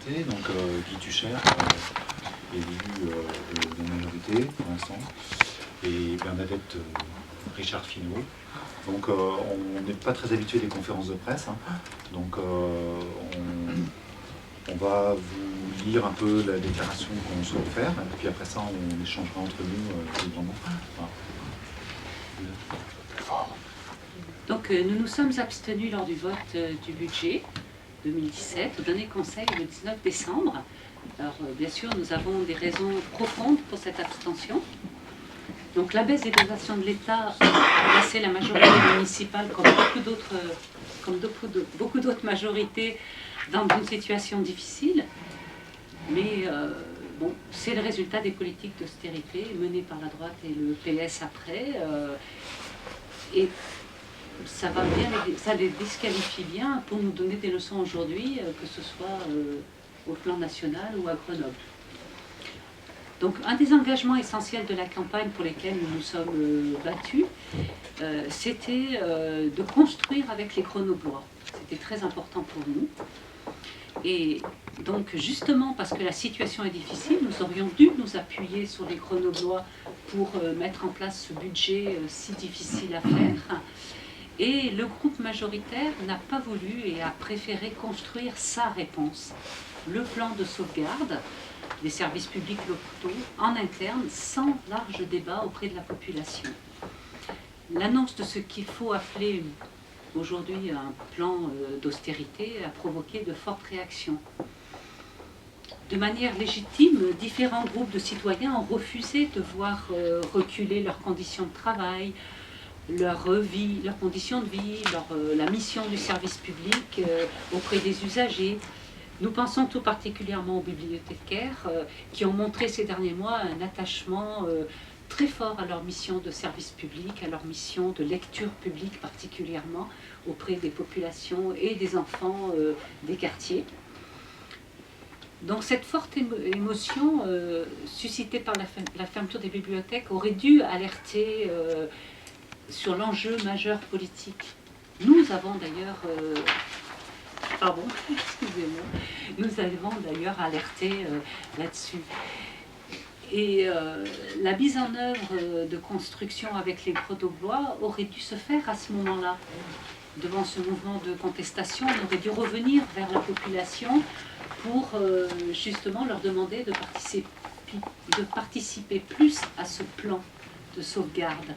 présenter. Donc Guy Tucher, élu de la majorité pour l'instant, et Bernadette Richard Finot. Donc on n'est pas très habitué des conférences de presse, hein. Donc on va vous lire un peu la déclaration qu'on souhaite faire, et puis après ça on échangera entre nous librement. Voilà. Donc nous nous sommes abstenus lors du vote du budget 2017 au dernier conseil le 19 décembre. Alors bien sûr nous avons des raisons profondes pour cette abstention. Donc la baisse des dotations de l'État a placé la majorité municipale, comme beaucoup d'autres majorités, dans une situation difficile. Mais bon, c'est le résultat des politiques d'austérité menées par la droite et le PS après. Et ça les disqualifie bien pour nous donner des leçons aujourd'hui, que ce soit au plan national ou à Grenoble. Donc un des engagements essentiels de la campagne pour lesquels nous nous sommes battus, c'était de construire avec les Grenoblois. C'était très important pour nous. Et donc justement parce que la situation est difficile, nous aurions dû nous appuyer sur les Grenoblois pour mettre en place ce budget si difficile à faire. Et le groupe majoritaire n'a pas voulu et a préféré construire sa réponse, le plan de sauvegarde des services publics locaux en interne, sans large débat auprès de la population. L'annonce de ce qu'il faut appeler aujourd'hui un plan d'austérité a provoqué de fortes réactions. De manière légitime, différents groupes de citoyens ont refusé de voir reculer leurs conditions de travail, leur vie, leurs conditions de vie, la mission du service public auprès des usagers. Nous pensons tout particulièrement aux bibliothécaires qui ont montré ces derniers mois un attachement très fort à leur mission de service public, à leur mission de lecture publique particulièrement auprès des populations et des enfants des quartiers. Donc cette forte émotion suscitée par la fermeture des bibliothèques aurait dû alerter sur l'enjeu majeur politique. Nous avons d'ailleurs... Pardon, excusez-moi. Nous avons d'ailleurs alerté là-dessus. Et la mise en œuvre de construction avec les Grenoblois aurait dû se faire à ce moment-là. Devant ce mouvement de contestation, on aurait dû revenir vers la population pour justement leur demander de participer plus à ce plan de sauvegarde.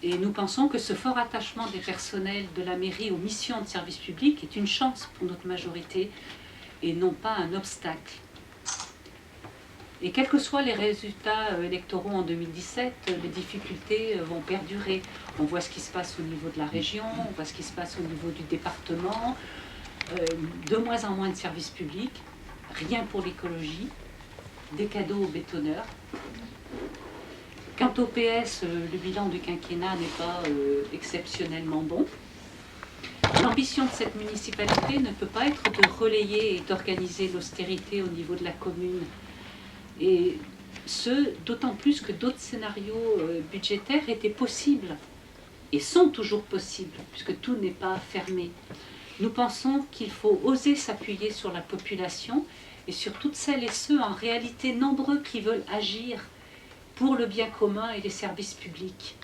Et nous pensons que ce fort attachement des personnels de la mairie aux missions de service public est une chance pour notre majorité et non pas un obstacle. Et quels que soient les résultats électoraux en 2017, les difficultés vont perdurer. On voit ce qui se passe au niveau de la région, on voit ce qui se passe au niveau du département, de moins en moins de services publics, rien pour l'écologie, des cadeaux aux bétonneurs. Quant au PS, le bilan du quinquennat n'est pas exceptionnellement bon. L'ambition de cette municipalité ne peut pas être de relayer et d'organiser l'austérité au niveau de la commune. Et ce, d'autant plus que d'autres scénarios budgétaires étaient possibles et sont toujours possibles, puisque tout n'est pas fermé. Nous pensons qu'il faut oser s'appuyer sur la population et sur toutes celles et ceux en réalité nombreux qui veulent agir pour le bien commun et les services publics.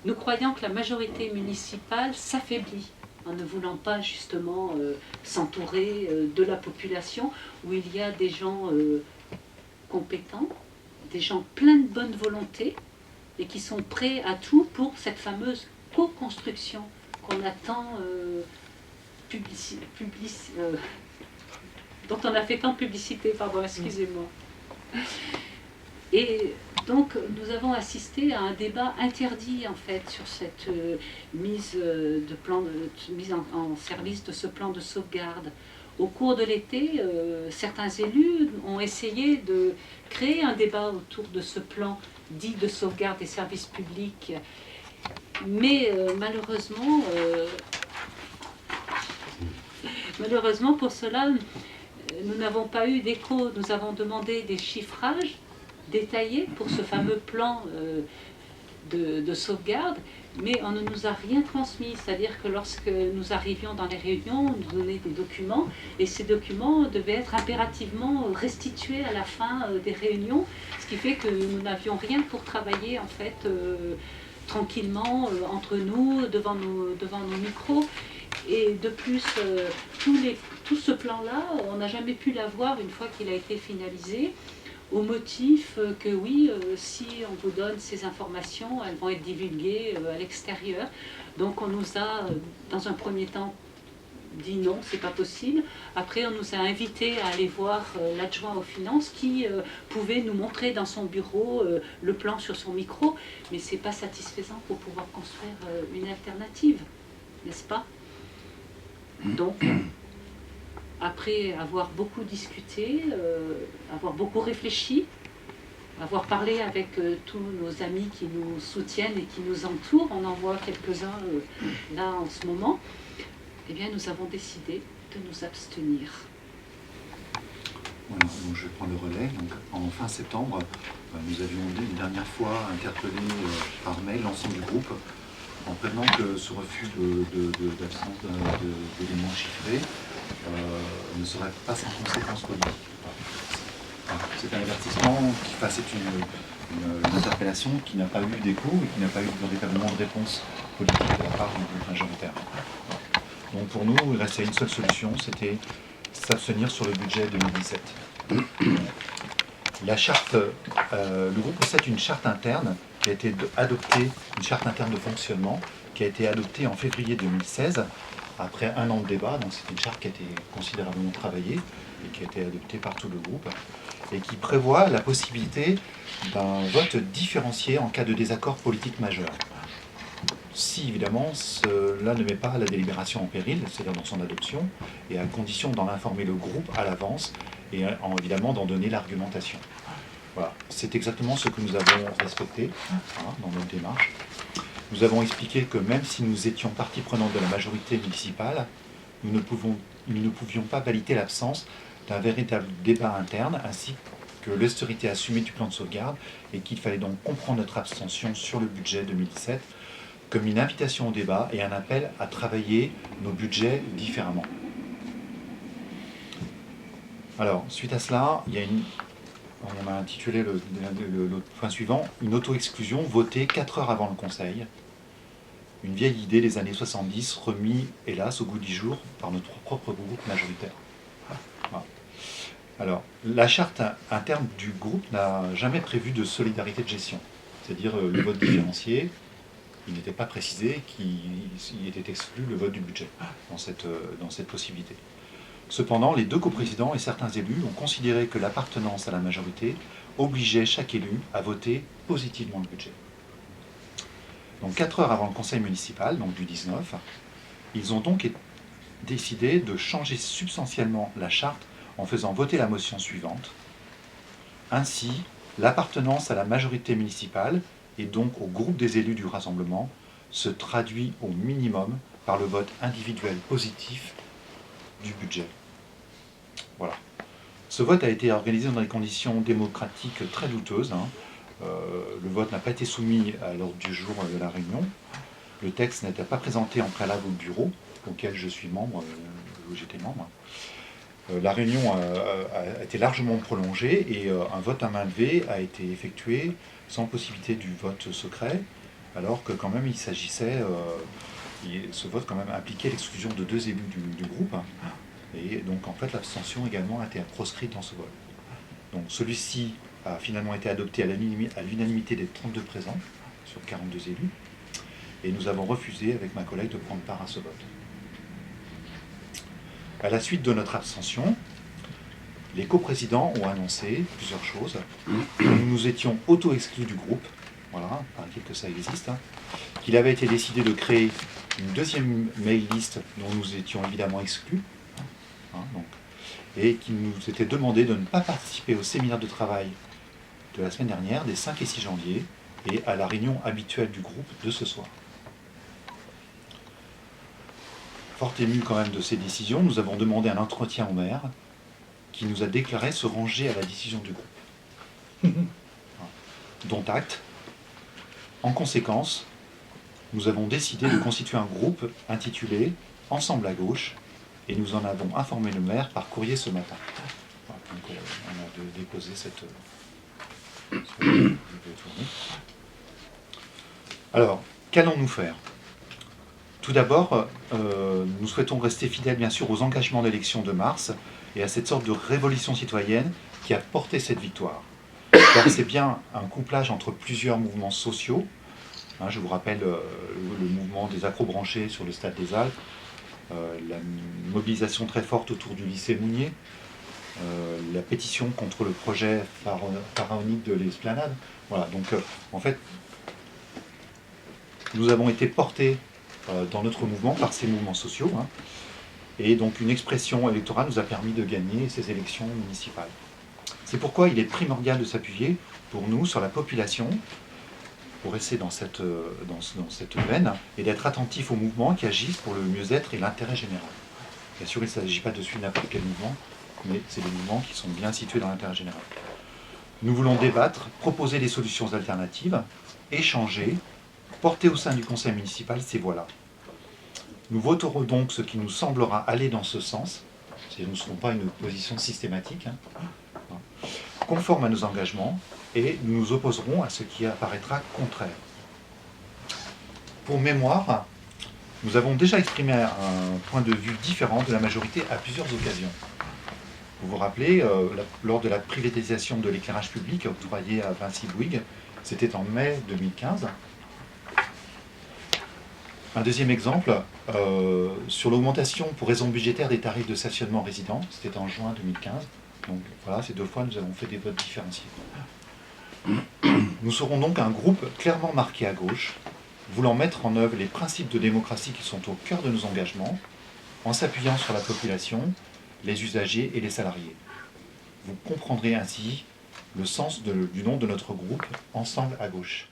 Nous croyons que la majorité municipale s'affaiblit en ne voulant pas justement s'entourer de la population où il y a des gens compétents, des gens pleins de bonne volonté et qui sont prêts à tout pour cette fameuse co-construction qu'on attend, dont on a fait tant de publicité, pardon, excusez-moi. Et donc nous avons assisté à un débat interdit en fait sur cette mise en service de ce plan de sauvegarde. Au cours de l'été, certains élus ont essayé de créer un débat autour de ce plan dit de sauvegarde des services publics. Mais malheureusement pour cela, nous n'avons pas eu d'écho. Nous avons demandé des chiffrages détaillés pour ce fameux plan de sauvegarde, mais on ne nous a rien transmis. C'est-à-dire que lorsque nous arrivions dans les réunions, on nous donnait des documents, et ces documents devaient être impérativement restitués à la fin des réunions, ce qui fait que nous n'avions rien pour travailler en fait tranquillement entre nous, devant nos micros. Et de plus, tout ce plan-là, on n'a jamais pu l'avoir une fois qu'il a été finalisé, au motif que oui, si on vous donne ces informations, elles vont être divulguées à l'extérieur. Donc on nous a, dans un premier temps, dit non, c'est pas possible. Après, on nous a invités à aller voir l'adjoint aux finances qui pouvait nous montrer dans son bureau le plan sur son micro, mais c'est pas satisfaisant pour pouvoir construire une alternative, n'est-ce pas? Donc, après avoir beaucoup discuté, avoir beaucoup réfléchi, avoir parlé avec tous nos amis qui nous soutiennent et qui nous entourent, on en voit quelques-uns là en ce moment, eh bien nous avons décidé de nous abstenir. Voilà, donc je vais prendre le relais. Donc, en fin septembre, nous avions une dernière fois interpellé par mail l'ensemble du groupe en prévenant que ce refus d'absence d'éléments chiffrés ne serait pas sans conséquences politiques. C'est un avertissement, c'est une interpellation qui n'a pas eu d'écho et qui n'a pas eu véritablement de réponse politique de la part du groupe majoritaire. Donc pour nous, il restait une seule solution, c'était s'abstenir sur le budget 2017. La charte, le groupe possède une charte interne qui a été adoptée, une charte interne de fonctionnement, qui a été adoptée en février 2016, après un an de débat. Donc c'est une charte qui a été considérablement travaillée et qui a été adoptée par tout le groupe, et qui prévoit la possibilité d'un vote différencié en cas de désaccord politique majeur. Si évidemment cela ne met pas la délibération en péril, c'est-à-dire dans son adoption, et à condition d'en informer le groupe à l'avance et évidemment d'en donner l'argumentation. Voilà. C'est exactement ce que nous avons respecté dans notre démarche. Nous avons expliqué que même si nous étions partie prenante de la majorité municipale, nous ne pouvions pas valider l'absence d'un véritable débat interne, ainsi que l'austérité assumée du plan de sauvegarde, et qu'il fallait donc comprendre notre abstention sur le budget 2017 comme une invitation au débat et un appel à travailler nos budgets différemment. Alors, suite à cela, on a intitulé le point suivant « Une auto-exclusion votée 4 heures avant le Conseil ». Une vieille idée des années 70, remis, hélas, au goût du jour par notre propre groupe majoritaire. Voilà. Alors, la charte interne du groupe n'a jamais prévu de solidarité de gestion, c'est-à-dire le vote différencié. Il n'était pas précisé qu'il était exclu le vote du budget dans cette possibilité. Cependant, les deux coprésidents et certains élus ont considéré que l'appartenance à la majorité obligeait chaque élu à voter positivement le budget. Donc 4 heures avant le conseil municipal, donc du 19, ils ont donc décidé de changer substantiellement la charte en faisant voter la motion suivante. Ainsi, l'appartenance à la majorité municipale et donc au groupe des élus du rassemblement se traduit au minimum par le vote individuel positif du budget. Voilà. Ce vote a été organisé dans des conditions démocratiques très douteuses. Le vote n'a pas été soumis à l'ordre du jour de la réunion. Le texte n'était pas présenté en préalable au bureau, auquel je suis membre, où j'étais membre. La réunion a été largement prolongée et un vote à main levée a été effectué sans possibilité du vote secret, alors que quand même il s'agissait, ce vote quand même impliquait l'exclusion de 2 élus du groupe, et donc en fait l'abstention également a été proscrite dans ce vote. Donc celui-ci a finalement été adopté à l'unanimité des 32 présents sur 42 élus, et nous avons refusé avec ma collègue de prendre part à ce vote. À la suite de notre abstention, les coprésidents ont annoncé plusieurs choses. Nous nous étions auto-exclus du groupe, voilà, paraît-il que ça existe, qu'il avait été décidé de créer une deuxième mail list dont nous étions évidemment exclus, et qu'il nous était demandé de ne pas participer au séminaire de travail de la semaine dernière, des 5 et 6 janvier, et à la réunion habituelle du groupe de ce soir. Fort ému quand même de ces décisions, nous avons demandé un entretien au maire, qui nous a déclaré se ranger à la décision du groupe. Dont acte. En conséquence, nous avons décidé de constituer un groupe intitulé « Ensemble à gauche » et nous en avons informé le maire par courrier ce matin. Voilà, donc on a déposé cette... Alors, qu'allons-nous faire? Tout d'abord, nous souhaitons rester fidèles bien sûr aux engagements d'élection de mars et à cette sorte de révolution citoyenne qui a porté cette victoire. Car c'est bien un couplage entre plusieurs mouvements sociaux. Hein, je vous rappelle le mouvement des accrobranchés sur le stade des Alpes, la mobilisation très forte autour du lycée Mounier, la pétition contre le projet pharaonique de l'esplanade. Voilà, donc en fait, nous avons été portés dans notre mouvement par ces mouvements sociaux, hein, et donc une expression électorale nous a permis de gagner ces élections municipales. C'est pourquoi il est primordial de s'appuyer pour nous sur la population, pour rester dans cette veine, et d'être attentif aux mouvements qui agissent pour le mieux-être et l'intérêt général. Bien sûr, il ne s'agit pas de suivre n'importe quel mouvement, mais c'est des mouvements qui sont bien situés dans l'intérêt général. Nous voulons débattre, proposer des solutions alternatives, échanger, porter au sein du conseil municipal ces voix-là. Nous voterons donc ce qui nous semblera aller dans ce sens, nous ne serons pas une position systématique, hein, conforme à nos engagements, et nous nous opposerons à ce qui apparaîtra contraire. Pour mémoire, nous avons déjà exprimé un point de vue différent de la majorité à plusieurs occasions. Vous vous rappelez, lors de la privatisation de l'éclairage public octroyé à Vinci Bouygues, c'était en mai 2015. Un deuxième exemple, sur l'augmentation pour raison budgétaire des tarifs de stationnement résident, c'était en juin 2015. Donc voilà, ces deux fois, nous avons fait des votes différenciés. Nous serons donc un groupe clairement marqué à gauche, voulant mettre en œuvre les principes de démocratie qui sont au cœur de nos engagements, en s'appuyant sur la population, les usagers et les salariés. Vous comprendrez ainsi le sens du nom de notre groupe, Ensemble à gauche.